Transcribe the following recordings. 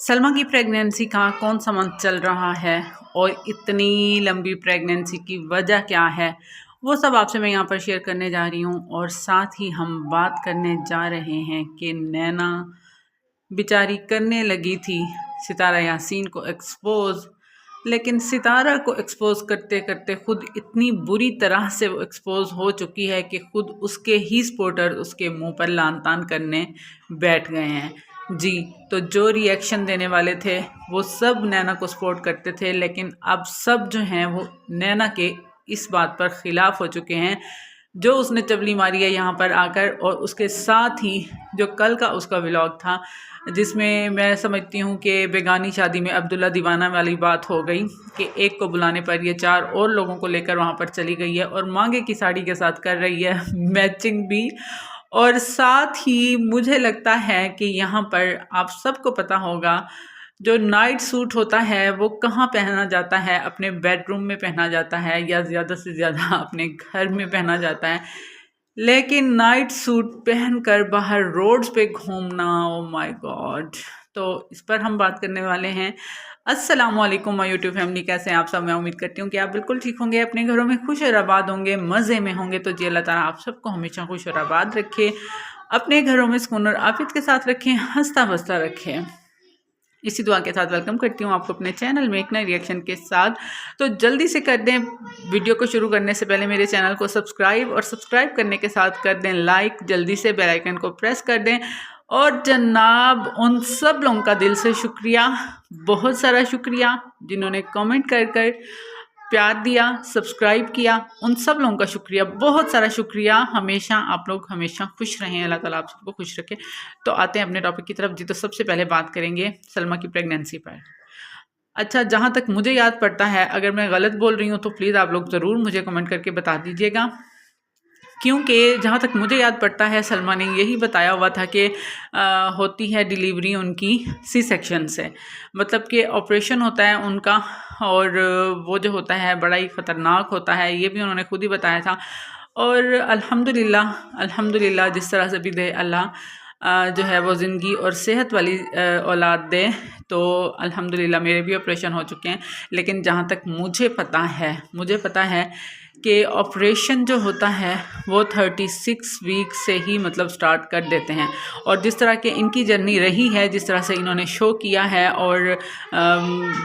सलमा की प्रेगनेंसी का कौन सा मंथ चल रहा है और इतनी लंबी प्रेगनेंसी की वजह क्या है, वो सब आपसे मैं यहाँ पर शेयर करने जा रही हूँ। और साथ ही हम बात करने जा रहे हैं कि नैना बेचारी करने लगी थी सितारा यासीन को एक्सपोज, लेकिन सितारा को एक्सपोज करते करते खुद इतनी बुरी तरह से वो एक्सपोज हो चुकी है कि खुद उसके ही सपोर्टर उसके मुंह पर लान तान करने बैठ गए हैं। जी, तो जो रिएक्शन देने वाले थे वो सब नैना को सपोर्ट करते थे, लेकिन अब सब जो हैं वो नैना के इस बात पर ख़िलाफ़ हो चुके हैं जो उसने चबली मारी है यहाँ पर आकर। और उसके साथ ही जो कल का उसका व्लॉग था जिसमें मैं समझती हूँ कि बेगानी शादी में अब्दुल्ला दीवाना वाली बात हो गई कि एक को बुलाने पर ये 4 और लोगों को लेकर वहाँ पर चली गई है और मांगे की साड़ी के साथ कर रही है मैचिंग भी। और साथ ही मुझे लगता है कि यहाँ पर आप सबको पता होगा जो नाइट सूट होता है वो कहाँ पहना जाता है, अपने बेडरूम में पहना जाता है या ज़्यादा से ज़्यादा अपने घर में पहना जाता है। लेकिन नाइट सूट पहनकर बाहर रोड्स पे घूमना, ओ माय गॉड। तो इस पर हम बात करने वाले हैं। अस्सलाम वालेकुम माय यूट्यूब फैमिली, कैसे हैं आप सब। मैं उम्मीद करती हूँ कि आप बिल्कुल ठीक होंगे, अपने घरों में खुश और आबाद होंगे, मज़े में होंगे। तो जी अल्लाह ताला आप सबको हमेशा खुश और आबाद रखे, अपने घरों में सुकून और आफियत के साथ रखें, हंसता बसता रखें। इसी दुआ के साथ वेलकम करती हूँ आपको अपने चैनल में एक नए रिएक्शन के साथ। तो जल्दी से कर दें, वीडियो को शुरू करने से पहले मेरे चैनल को सब्सक्राइब और सब्सक्राइब करने के साथ कर दें लाइक, जल्दी से बेल आइकन को प्रेस कर दें। और जनाब उन सब लोगों का दिल से शुक्रिया, बहुत सारा शुक्रिया जिन्होंने कमेंट कर कर प्यार दिया, सब्सक्राइब किया, उन सब लोगों का शुक्रिया, बहुत सारा शुक्रिया। हमेशा आप लोग हमेशा खुश रहें, अल्लाह ताला आप सबको खुश रखे। तो आते हैं अपने टॉपिक की तरफ। जी, तो सबसे पहले बात करेंगे सलमा की प्रेगनेंसी पर। अच्छा, जहाँ तक मुझे याद पड़ता है, अगर मैं गलत बोल रही हूँ तो प्लीज़ आप लोग ज़रूर मुझे कमेंट करके बता दीजिएगा, क्योंकि जहाँ तक मुझे याद पड़ता है सलमा ने यही बताया हुआ था कि होती है डिलीवरी उनकी सी सेक्शन से, मतलब कि ऑपरेशन होता है उनका और वो जो होता है बड़ा ही ख़तरनाक होता है, ये भी उन्होंने खुद ही बताया था। और अल्हम्दुलिल्लाह अल्हम्दुलिल्लाह जिस तरह से भी दे अल्लाह जो है वो ज़िंदगी और सेहत वाली औलाद दे। तो अल्हम्दुलिल्लाह मेरे भी ऑपरेशन हो चुके हैं, लेकिन जहाँ तक मुझे पता है कि ऑपरेशन जो होता है वो 36 वीक से ही मतलब स्टार्ट कर देते हैं। और जिस तरह के इनकी जर्नी रही है, जिस तरह से इन्होंने शो किया है और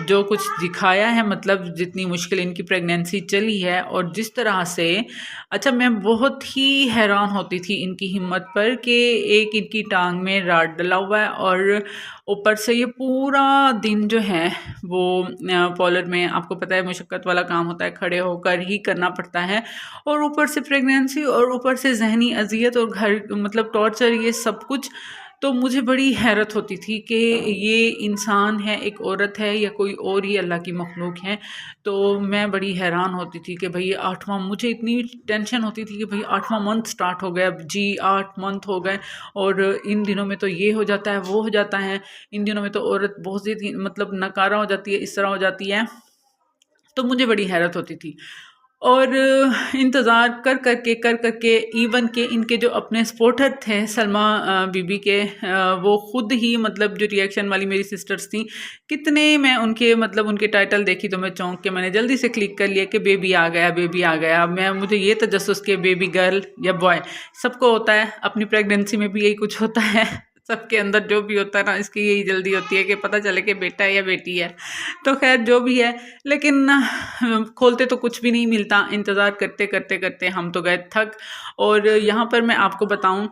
जो कुछ दिखाया है, मतलब जितनी मुश्किल इनकी प्रेगनेंसी चली है और जिस तरह से, अच्छा मैं बहुत ही हैरान होती थी इनकी हिम्मत पर कि एक इनकी टांग में राड डला हुआ है और ऊपर से ये पूरा दिन जो है वो पॉलर में, आपको पता है मुशक्क़त वाला काम होता है, खड़े होकर ही करना पड़ता है। और ऊपर से प्रेगनेंसी और ऊपर से जहनी अजियत और घर मतलब टॉर्चर, ये सब कुछ। तो मुझे बड़ी हैरत होती थी कि ये इंसान है, एक औरत है या कोई और ही अल्लाह की मखलूक है। तो मैं बड़ी हैरान होती थी कि भाई 8वां, मुझे इतनी टेंशन होती थी कि भाई 8वां मंथ स्टार्ट हो गया, अब जी 8 मंथ हो गए और इन दिनों में तो ये हो जाता है, वो हो जाता है, इन दिनों में तो औरत बहुत सी मतलब नकारा हो जाती है, इस तरह हो जाती है। तो मुझे बड़ी हैरत होती थी और इंतज़ार कर करके इवन के इनके जो अपने सपोर्टर थे सलमा बीबी के, वो ख़ुद ही मतलब जो रिएक्शन वाली मेरी सिस्टर्स थी, कितने मैं उनके मतलब उनके टाइटल देखी तो मैं चौंक के मैंने जल्दी से क्लिक कर लिया कि बेबी आ गया, बेबी आ गया। मुझे ये तजस्सुस के बेबी गर्ल या बॉय सबको होता है, अपनी प्रेगनेंसी में भी यही कुछ होता है सबके अंदर जो भी होता है ना, इसकी यही जल्दी होती है कि पता चले कि बेटा है या बेटी है। तो खैर जो भी है, लेकिन खोलते तो कुछ भी नहीं मिलता। इंतज़ार करते करते करते हम तो गए थक। और यहाँ पर मैं आपको बताऊँ,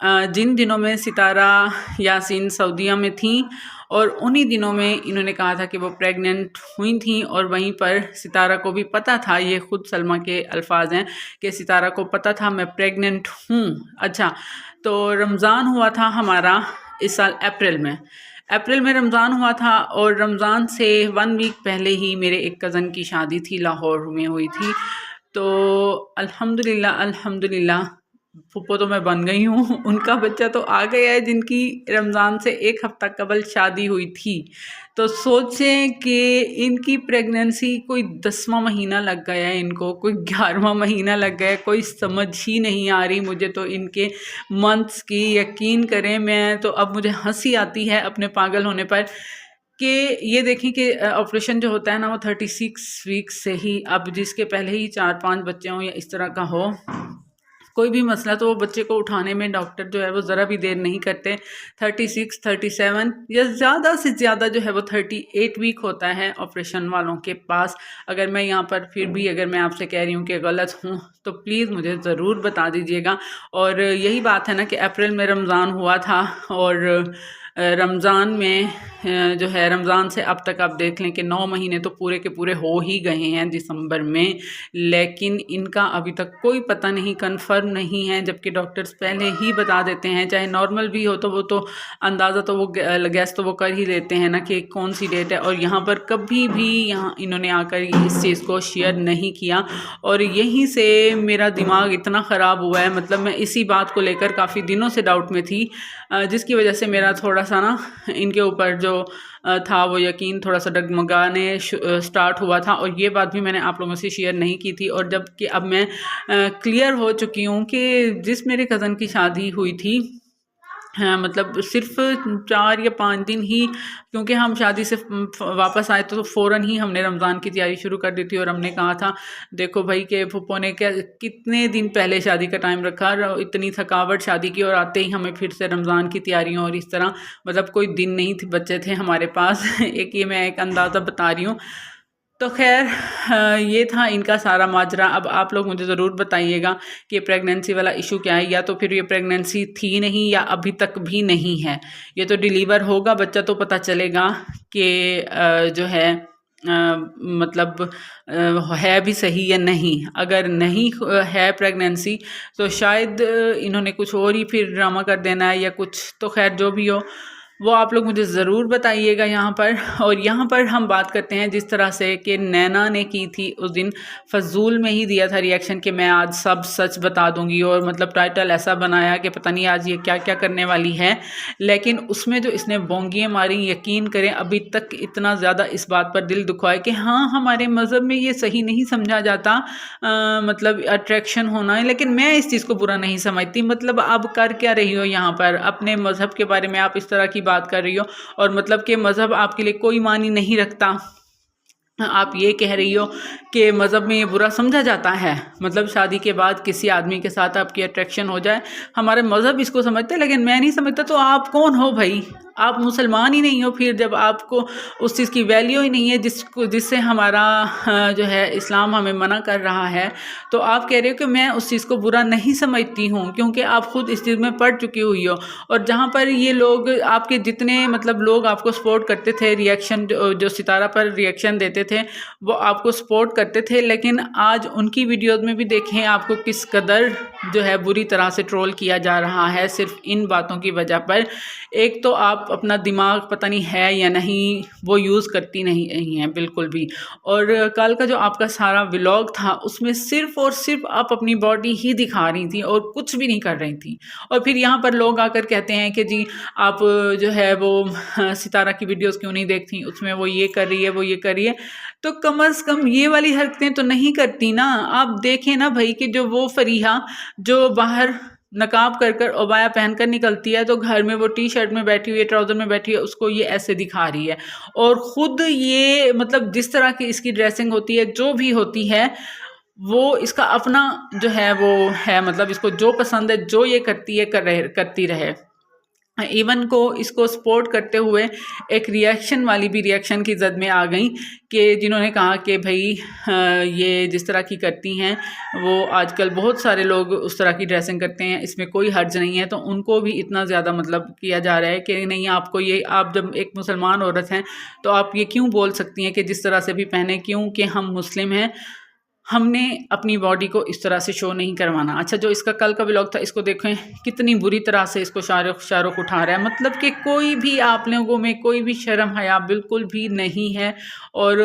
जिन दिनों में सितारा यासीन सऊदीया में थी और उन्हीं दिनों में इन्होंने कहा था कि वो प्रेग्नेंट हुई थी और वहीं पर सितारा को भी पता था, ये ख़ुद सलमा के अल्फाज हैं कि सितारा को पता था मैं प्रेग्नेंट हूँ। अच्छा, तो रमज़ान हुआ था हमारा इस साल अप्रैल में रमज़ान हुआ था और रमज़ान से 1 वीक पहले ही मेरे एक कज़न की शादी थी, लाहौर में हुई थी। तो अल्हम्दुलिल्लाह फूफो तो मैं बन गई हूँ, उनका बच्चा तो आ गया है जिनकी रमज़ान से 1 हफ़्ता कबल शादी हुई थी। तो सोचें कि इनकी प्रेगनेंसी कोई 10वां महीना लग गया है इनको, कोई 11वां महीना लग गया है, कोई समझ ही नहीं आ रही मुझे तो इनके मंथ्स की। यकीन करें, मैं तो अब मुझे हंसी आती है अपने पागल होने पर कि ये देखें कि ऑपरेशन जो होता है ना वो 36 वीक्स से ही, अब जिसके पहले ही 4-5 बच्चे हों या इस तरह का हो कोई भी मसला, तो वो बच्चे को उठाने में डॉक्टर जो है वो ज़रा भी देर नहीं करते। 36, 37 या ज़्यादा से ज़्यादा जो है वो 38 वीक होता है ऑपरेशन वालों के पास। अगर मैं यहाँ पर फिर भी अगर मैं आपसे कह रही हूँ कि गलत हूँ तो प्लीज़ मुझे ज़रूर बता दीजिएगा। और यही बात है ना कि अप्रैल में रमज़ान हुआ था और रमज़ान में जो है रमज़ान से अब तक आप देख लें कि 9 महीने तो पूरे के पूरे हो ही गए हैं दिसंबर में, लेकिन इनका अभी तक कोई पता नहीं, कंफर्म नहीं है। जबकि डॉक्टर्स पहले ही बता देते हैं, चाहे नॉर्मल भी हो तो वो तो अंदाज़ा तो वो गैस तो वो कर ही लेते हैं ना कि कौन सी डेट है। और यहाँ पर कभी भी यहाँ इन्होंने आकर इस चीज़ को शेयर नहीं किया और यहीं से मेरा दिमाग इतना ख़राब हुआ है। मतलब मैं इसी बात को लेकर काफ़ी दिनों से डाउट में थी, जिसकी वजह से मेरा थोड़ा सा ना इनके ऊपर जो था वो यकीन थोड़ा सा डगमगाने स्टार्ट हुआ था। और ये बात भी मैंने आप लोगों से शेयर नहीं की थी। और जबकि अब मैं क्लियर हो चुकी हूँ कि जिस मेरे कज़न की शादी हुई थी, हाँ, मतलब सिर्फ 4 या 5 दिन ही, क्योंकि हम शादी से वापस आए तो फ़ौरन ही हमने रमज़ान की तैयारी शुरू कर दी थी। और हमने कहा था देखो भाई कि फूफो ने क्या कितने दिन पहले शादी का टाइम रखा, इतनी थकावट शादी की और आते ही हमें फिर से रमज़ान की तैयारियों और इस तरह, मतलब कोई दिन नहीं थे बच्चे थे हमारे पास एक ये मैं एक अंदाज़ा बता रही हूँ। तो खैर ये था इनका सारा माजरा। अब आप लोग मुझे ज़रूर बताइएगा कि प्रेगनेंसी वाला इशू क्या है, या तो फिर ये प्रेगनेंसी थी नहीं या अभी तक भी नहीं है। ये तो डिलीवर होगा बच्चा तो पता चलेगा कि जो है मतलब है भी सही या नहीं। अगर नहीं है प्रेगनेंसी तो शायद इन्होंने कुछ और ही फिर ड्रामा कर देना है या कुछ। तो खैर जो भी हो वो आप लोग मुझे ज़रूर बताइएगा यहाँ पर। और यहाँ पर हम बात करते हैं जिस तरह से कि नैना ने की थी उस दिन, फजूल में ही दिया था रिएक्शन कि मैं आज सब सच बता दूंगी, और मतलब टाइटल ऐसा बनाया कि पता नहीं आज ये क्या क्या करने वाली है। लेकिन उसमें जो इसने बोंगियाँ मारी, यकीन करें अभी तक इतना ज़्यादा इस बात पर दिल दुखा है कि हाँ हमारे मज़हब में ये सही नहीं समझा जाता, मतलब अट्रैक्शन होना है। लेकिन मैं इस चीज़ को बुरा नहीं समझती। मतलब आप कर क्या रही हो यहाँ पर, अपने मज़हब के बारे में आप इस तरह की बात कर रही हो और मतलब कि मज़हब आपके लिए कोई मानी नहीं रखता। आप ये कह रही हो कि मज़हब में ये बुरा समझा जाता है, मतलब शादी के बाद किसी आदमी के साथ आपकी अट्रैक्शन हो जाए, हमारे मज़हब इसको समझते हैं लेकिन मैं नहीं समझता। तो आप कौन हो भाई? आप मुसलमान ही नहीं हो फिर, जब आपको उस चीज़ की वैल्यू ही नहीं है जिससे हमारा जो है इस्लाम हमें मना कर रहा है। तो आप कह रहे हो कि मैं उस चीज़ को बुरा नहीं समझती हूँ क्योंकि आप खुद इस चीज़ में पढ़ चुकी हुई हो। और जहाँ पर ये लोग आपके जितने मतलब लोग आपको सपोर्ट करते थे, रिएक्शन जो सितारा पर रिएक्शन देते थे वो आपको सपोर्ट करते थे, लेकिन आज उनकी वीडियोज़ में भी देखें आपको किस कदर जो है बुरी तरह से ट्रोल किया जा रहा है सिर्फ इन बातों की वजह पर। एक तो आप अपना दिमाग पता नहीं है या नहीं वो यूज़ करती नहीं है बिल्कुल भी। और कल का जो आपका सारा व्लॉग था उसमें सिर्फ और सिर्फ आप अपनी बॉडी ही दिखा रही थी और कुछ भी नहीं कर रही थी। और फिर यहाँ पर लोग आकर कहते हैं कि जी आप जो है वो सितारा की वीडियोस क्यों नहीं देखती, उसमें वो ये कर रही है वो ये कर रही है। तो कम से कम ये वाली हरकतें तो नहीं करती ना। आप देखें ना भाई कि जो वो फरीहा जो बाहर नकाब कर कर अबाया पहनकर निकलती है, तो घर में वो टी शर्ट में बैठी हुई है, ट्राउज़र में बैठी है, उसको ये ऐसे दिखा रही है। और ख़ुद ये मतलब जिस तरह की इसकी ड्रेसिंग होती है जो भी होती है वो इसका अपना जो है वो है, मतलब इसको जो पसंद है जो ये करती है करती रहे। इवन को इसको सपोर्ट करते हुए एक रिएक्शन वाली भी रिएक्शन की जद में आ गई कि जिन्होंने कहा कि भाई ये जिस तरह की करती हैं वो आजकल बहुत सारे लोग उस तरह की ड्रेसिंग करते हैं, इसमें कोई हर्ज नहीं है। तो उनको भी इतना ज़्यादा मतलब किया जा रहा है कि नहीं आपको ये, आप जब एक मुसलमान औरत हैं तो आप ये क्यों बोल सकती हैं कि जिस तरह से भी पहने, क्योंकि हम मुस्लिम हैं, हमने अपनी बॉडी को इस तरह से शो नहीं करवाना। अच्छा जो इसका कल का व्लॉग था इसको देखें कितनी बुरी तरह से इसको शाहरुख उठा रहा है, मतलब कि कोई भी आप लोगों में कोई भी शर्म हया बिल्कुल भी नहीं है। और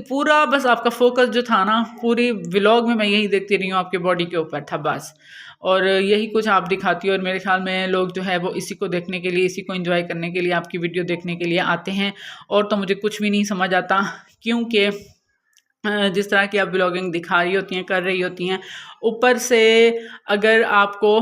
पूरा बस आपका फोकस जो था ना पूरी व्लॉग में मैं यही देखती रही हूँ आपके बॉडी के ऊपर था बस, और यही कुछ आप दिखाती हो। और मेरे ख्याल में लोग जो है वो इसी को देखने के लिए, इसी को एंजॉय करने के लिए आपकी वीडियो देखने के लिए आते हैं। और तो मुझे कुछ भी नहीं समझ आता, क्योंकि जिस तरह की आप ब्लॉगिंग दिखा रही होती हैं, कर रही होती हैं, ऊपर से अगर आपको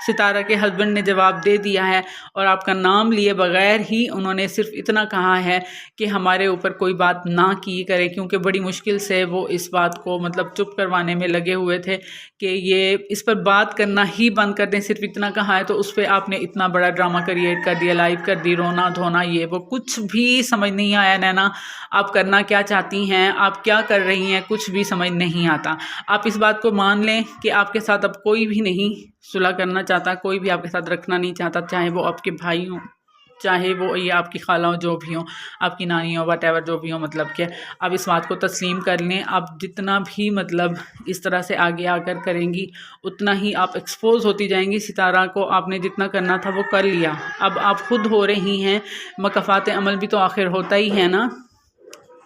सितारा के हस्बैंड ने जवाब दे दिया है और आपका नाम लिए बगैर ही उन्होंने सिर्फ इतना कहा है कि हमारे ऊपर कोई बात ना की करे, क्योंकि बड़ी मुश्किल से वो इस बात को मतलब चुप करवाने में लगे हुए थे कि ये इस पर बात करना ही बंद कर दें। सिर्फ इतना कहा है तो उस पर आपने इतना बड़ा ड्रामा क्रिएट कर दिया, लाइव कर दी, रोना धोना, ये वो कुछ भी समझ नहीं आया। नैना आप करना क्या चाहती हैं, आप क्या कर रही हैं, कुछ भी समझ नहीं आता। आप इस बात को मान लें कि आपके साथ अब कोई भी नहीं सुलह करना चाहता, कोई भी आपके साथ रखना नहीं चाहता, चाहे वो आपके भाई हों, चाहे वो ये आपकी खाला हो, जो भी हो, आपकी नानी हो, वट एवर जो भी हो, मतलब कि आप इस बात को तस्लीम कर लें। आप जितना भी मतलब इस तरह से आगे आकर करेंगी उतना ही आप एक्सपोज होती जाएंगी। सितारा को आपने जितना करना था वो कर लिया, अब आप खुद हो रही हैं, मकफ़ात अमल भी तो आखिर होता ही है ना।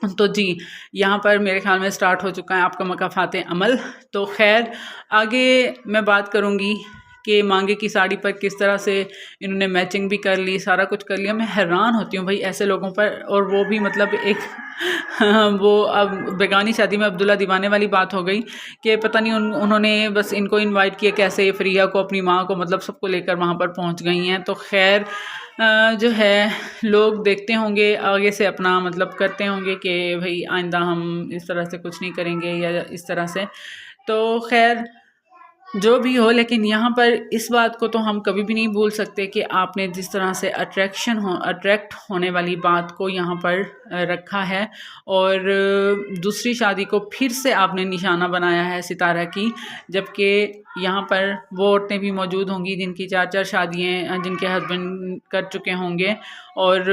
तो जी यहाँ पर मेरे ख्याल में स्टार्ट हो चुका है आपका मकाफात अमल। तो खैर आगे मैं बात करूँगी कि मांगे की साड़ी पर किस तरह से इन्होंने मैचिंग भी कर ली, सारा कुछ कर लिया। मैं हैरान होती हूँ भाई ऐसे लोगों पर, और वो भी मतलब एक वो अब बेगानी शादी में अब्दुल्ला दीवाने वाली बात हो गई कि पता नहीं उन्होंने बस इनको इनवाइट किया कैसे, फ्रिया को, अपनी माँ को, मतलब सबको लेकर वहाँ पर पहुँच गई हैं। तो खैर जो है लोग देखते होंगे आगे से, अपना मतलब करते होंगे कि भाई आइंदा हम इस तरह से कुछ नहीं करेंगे या इस तरह से। तो खैर जो भी हो, लेकिन यहाँ पर इस बात को तो हम कभी भी नहीं भूल सकते कि आपने जिस तरह से अट्रैक्ट होने वाली बात को यहाँ पर रखा है, और दूसरी शादी को फिर से आपने निशाना बनाया है सितारा की, जबकि यहाँ पर वो औरतें भी मौजूद होंगी जिनकी 4-4 शादियाँ जिनके हस्बैंड कर चुके होंगे, और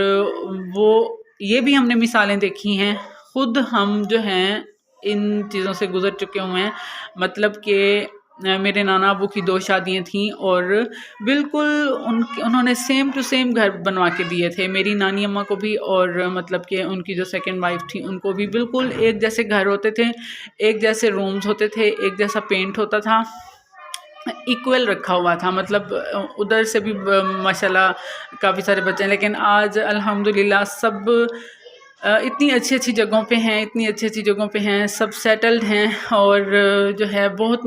वो ये भी हमने मिसालें देखी हैं, खुद हम जो हैं इन चीज़ों से गुज़र चुके हुए हैं। मतलब कि मेरे नाना अबू की 2 शादियाँ थीं और बिल्कुल उन्होंने सेम टू सेम घर बनवा के दिए थे, मेरी नानी अम्मा को भी, और मतलब कि उनकी जो सेकंड वाइफ थी उनको भी। बिल्कुल एक जैसे घर होते थे, एक जैसे रूम्स होते थे, एक जैसा पेंट होता था, इक्वल रखा हुआ था। मतलब उधर से भी माशाल्लाह काफ़ी सारे बच्चे हैं, लेकिन आज अल्हम्दुलिल्लाह सब इतनी अच्छी अच्छी जगहों पे हैं, इतनी अच्छी अच्छी जगहों पे हैं, सब सेटल्ड हैं, और जो है बहुत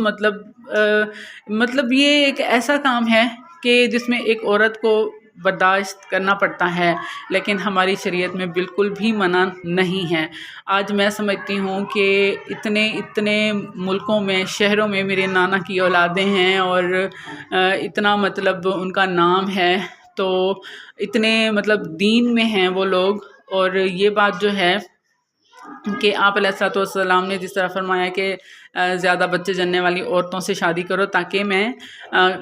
मतलब ये एक ऐसा काम है कि जिसमें एक औरत को बर्दाश्त करना पड़ता है, लेकिन हमारी शरीयत में बिल्कुल भी मना नहीं है। आज मैं समझती हूँ कि इतने इतने मुल्कों में, शहरों में मेरे नाना की औलादें हैं और इतना मतलब उनका नाम है, तो इतने मतलब दीन में हैं वो लोग। और ये बात जो है कि आप अलैहिस्सलाम ने जिस तरह फरमाया कि ज़्यादा बच्चे जन्ने वाली औरतों से शादी करो ताकि मैं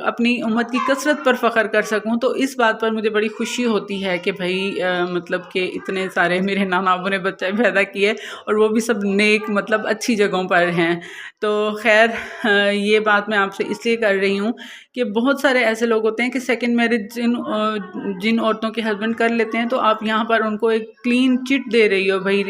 अपनी उम्मत की कसरत पर फ़ख्र कर सकूं, तो इस बात पर मुझे बड़ी खुशी होती है कि भाई मतलब कि इतने सारे मेरे नाना अबू ने बच्चे पैदा किए और वो भी सब नेक मतलब अच्छी जगहों पर हैं। तो खैर ये बात मैं आपसे इसलिए कर रही हूँ कि बहुत सारे ऐसे लोग होते हैं कि सेकंड मैरिज जिन औरतों के हस्बैंड कर लेते हैं, तो आप यहाँ पर उनको एक क्लीन चिट दे रही हो भाई,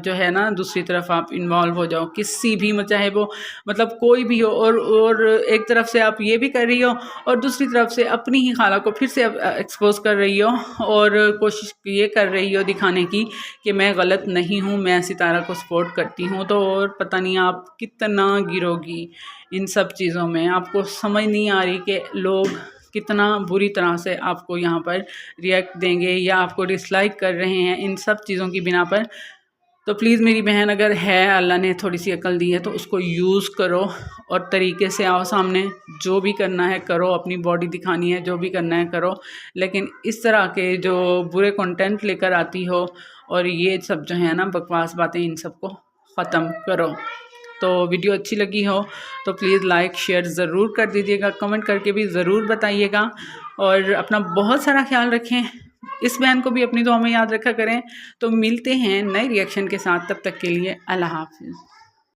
जो है ना, दूसरी तरफ आप इन्वॉल्व हो जाओ किसी भी, चाहे वो मतलब कोई भी हो, और एक तरफ से आप ये भी कर रही हो और दूसरी तरफ से अपनी ही खाला को फिर से एक्सपोज कर रही हो और कोशिश ये कर रही हो दिखाने की कि मैं गलत नहीं हूँ, मैं सितारा को सपोर्ट करती हूँ। तो और पता नहीं आप कितना गिरोगी इन सब चीज़ों में, आपको समझ नहीं आ रही कि लोग कितना बुरी तरह से आपको यहाँ पर रिएक्ट देंगे या आपको डिसलाइक कर रहे हैं इन सब चीज़ों की बिना पर। तो प्लीज़ मेरी बहन, अगर है, अल्लाह ने थोड़ी सी अकल दी है तो उसको यूज़ करो और तरीके से आओ सामने, जो भी करना है करो, अपनी बॉडी दिखानी है जो भी करना है करो, लेकिन इस तरह के जो बुरे कंटेंट लेकर आती हो और ये सब जो है ना बकवास बातें, इन सब को ख़त्म करो। तो वीडियो अच्छी लगी हो तो प्लीज़ लाइक शेयर ज़रूर कर दीजिएगा, कमेंट करके भी ज़रूर बताइएगा, और अपना बहुत सारा ख्याल रखें। इस बयान को भी अपनी दुआ में याद रखा करें। तो मिलते हैं नए रिएक्शन के साथ, तब तक के लिए अल्लाह हाफ़िज़।